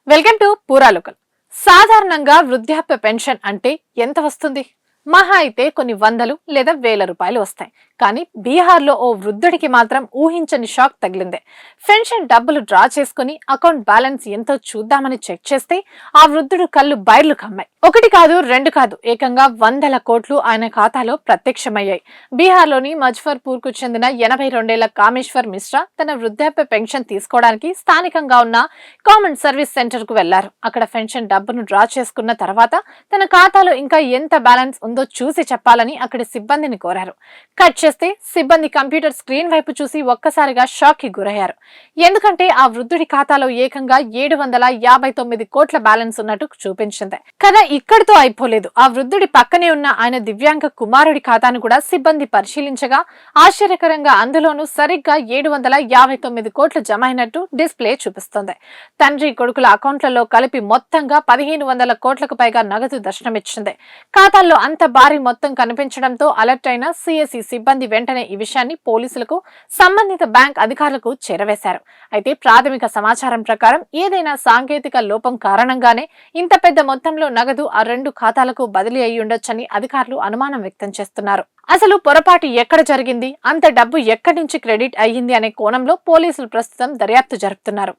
Welcome to పూరాలోకల్. సాధారణంగా వృద్ధాప్య pension అంటే ఎంత వస్తుంది? మహా అయితే కొన్ని వందలు లేదా వేల రూపాయలు వస్తాయి. కానీ బీహార్లో ఓ వృద్ధుడికి మాత్రం ఊహించని షాక్ తగిలింది. పెన్షన్ డబ్బులు డ్రా చేసుకుని అకౌంట్ బ్యాలెన్స్ ఎంతో చూద్దామని చెక్ చేస్తే ఆ వృద్ధుడు కళ్ళు బైర్లు కమ్మాయి. ఒకటి కాదు, రెండు కాదు, ఏకంగా వందల కోట్లు ఆయన ఖాతాలో ప్రత్యక్షమయ్యాయి. బీహార్లోని మజ్ఫర్పూర్ కు చెందిన 82 కామేశ్వర్ మిశ్రా తన వృద్ధాప్య పెన్షన్ తీసుకోవడానికి స్థానికంగా ఉన్న కామన్ సర్వీస్ సెంటర్ కు వెళ్లారు. అక్కడ పెన్షన్ డబ్బును డ్రా చేసుకున్న తర్వాత తన ఖాతాలో ఇంకా ఎంత బ్యాలెన్స్ ఉందో చూసి చెప్పాలని అక్కడి సిబ్బందిని కోరారు. కట్ చేస్తే సిబ్బంది కంప్యూటర్ స్క్రీన్ వైపు చూసి ఒక్కసారిగా షాక్ కి గురయ్యారు. ఎందుకంటే ఆ వృద్ధుడి ఖాతాలో ఏకంగా 759 కోట్ల బ్యాలెన్స్ ఉన్నట్టు చూపించింది. కదా ఇక్కడితో అయిపోలేదు. ఆ వృద్ధుడి పక్కనే ఉన్న ఆయన దివ్యాంగ కుమారుడి ఖాతాను కూడా సిబ్బంది పరిశీలించగా ఆశ్చర్యకరంగా అందులోనూ సరిగ్గా 759 కోట్లు జమ అయినట్టు డిస్ప్లే చూపిస్తోంది. తండ్రి కొడుకుల అకౌంట్లలో కలిపి మొత్తంగా 1500 కోట్లకు పైగా నగదు దర్శనమిచ్చింది. ఖాతాల్లో అంత భారీ మొత్తం కనిపించడంతో అలర్ట్ అయిన సిఎస్ఈ సిబ్బంది వెంటనే ఈ విషయాన్ని పోలీసులకు, సంబంధిత బ్యాంక్ అధికారులకు చేరవేశారు. అయితే ప్రాథమిక సమాచారం ప్రకారం ఏదైనా సాంకేతిక లోపం కారణంగానే ఇంత పెద్ద మొత్తంలో నగదు ఆ రెండు ఖాతాలకు బదిలీ అయి ఉండొచ్చని అధికారులు అనుమానం వ్యక్తం చేస్తున్నారు. అసలు పొరపాటు ఎక్కడ జరిగింది, అంత డబ్బు ఎక్కడి నుంచి క్రెడిట్ అయ్యింది అనే కోణంలో పోలీసులు ప్రస్తుతం దర్యాప్తు జరుపుతున్నారు.